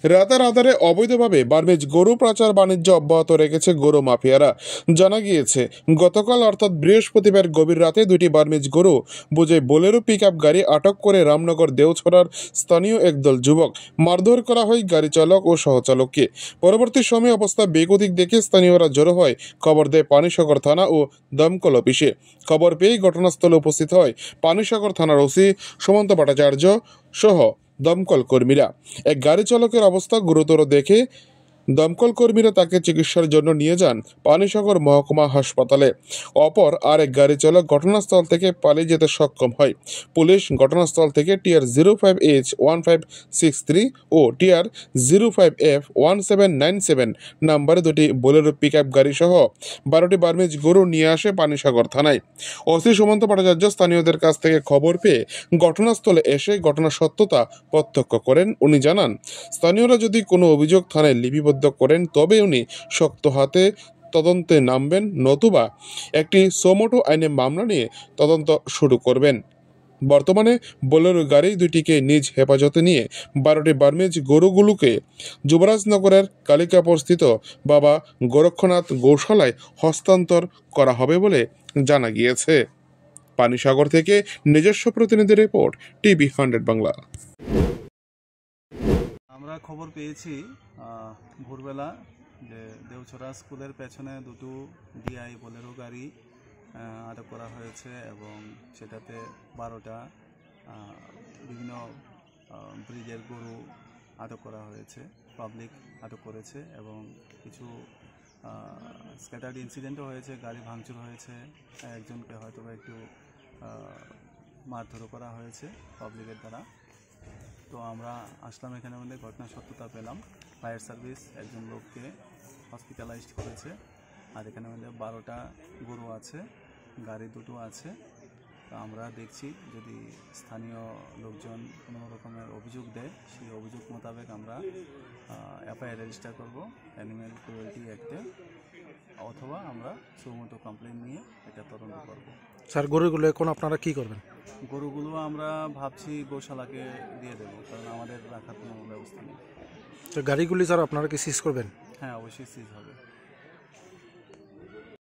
রাতারাতারে অবৈধভাবে বার্মিজ গরু পাচার বাণিজ্য অব্যাহত রেখেছে গরু মাফিয়ারা। জানা গিয়েছে গতকাল অর্থাৎ বৃহস্পতিবার গভীর রাতে দুটি বার্মিজ গরু বোঝে বোলেরো পিকআপ গাড়ি আটক করে রামনগর দেওছড়ার স্থানীয় একদল যুবক মারধর করা হয় গাড়ি চালক ও সহচালককে। পরবর্তী সময়ে অবস্থা বেগতিক দেখে স্থানীয়রা জড়ো হয় খবর দেয় পানিসাগর থানা ও দমকল অফিসে। খবর পেয়ে ঘটনাস্থলে উপস্থিত হয় পানিসাগর থানার ওসি সুমন্ত ভট্টাচার্য সহ দমকল কর্মীরা। এক গাড়ি চালকের অবস্থা গুরুতর দেখে দমকল কর্মীরা তাকে চিকিৎসার জন্য নিয়ে যান পানিসাগর মহকুমা হাসপাতালে। অপর আরেক গাড়ি চালক ঘটনাস্থল থেকে পালিয়ে যেতে সক্ষম হয়। পুলিশ ঘটনাস্থল থেকে টিআর 05H1563 ও টিআর 05F1797 নম্বরে দুটি বোলেরো পিকআপ গাড়ি সহ 12টি বার্মিজ গরু নিয়ে আসে পানিসাগর থানায়। ওসি সুমন্ত ভট্টাচার্য স্থানীয়দের কাছ থেকে খবর পেয়ে ঘটনাস্থলে এসে ঘটনার সত্যতা প্রত্যক্ষ করেন। উনি জানান, স্থানীয়রা যদি কোনো অভিযোগ থানায় লিপিবদ্ধ করেন তবে উনি শক্ত হাতে তদন্তে নামবেন, নতুবা একটি সোমোটো আইনে মামলা নিয়ে তদন্ত শুরু করবেন। বর্তমানে বোলেরো গাড়ি দুটিকে নিজ হেফাজতে নিয়ে 12টি বার্মিজ গরুগুলোকে যুবরাজনগরের কালিকাপুরস্থিত বাবা গোরক্ষনাথ গৌশালায় হস্তান্তর করা হবে বলে জানা গিয়েছে। পানিসাগর থেকে নিজস্ব প্রতিনিধি রিপোর্ট, টিভি 100 বাংলা। আমরা খবর পেয়েছি ভোরবেলা যে দেওছড়া স্কুলের পেছনে দুটো ডিআই বোলেরো গাড়ি আটক করা হয়েছে এবং সেটাতে 12টা বিভিন্ন ব্রিডের গরু আটক করা হয়েছে, পাবলিক আটক করেছে এবং কিছু স্ক্যাটার্ড ইনসিডেন্টও হয়েছে, গাড়ি ভাঙচুর হয়েছে, একজনকে হয়তো একটু মারধরও করা হয়েছে পাবলিকের দ্বারা। তো আমরা আসলাম এখানে, মধ্যে ঘটনার সত্যতা পেলাম। ফায়ার সার্ভিস একজন লোককে হসপিটালাইজড করেছে। আর এখানে মধ্যে 12টা গরু আছে, গাড়ি দুটো আছে। তো আমরা দেখছি যদি স্থানীয় লোকজন কোনো রকমের অভিযোগ দেয়, সেই অভিযোগ মোতাবেক আমরা এফআইআর রেজিস্টার করব অ্যানিম্যাল ক্রুয়েলটি অ্যাক্টে, অথবা আমরা সুমোটো কমপ্লেন নিয়ে এটা তদন্ত করব। স্যার, গরুগুলো এখন আপনারা কি করবেন? গরুগুলো আমরা ভাবছি গৌশালাকে দিয়ে দেবো, কারণ আমাদের রাখার কোনো ব্যবস্থা নেই। তো গাড়িগুলি স্যার আপনারা কি সিজ করবেন? হ্যাঁ, অবশ্যই সিজ হবে।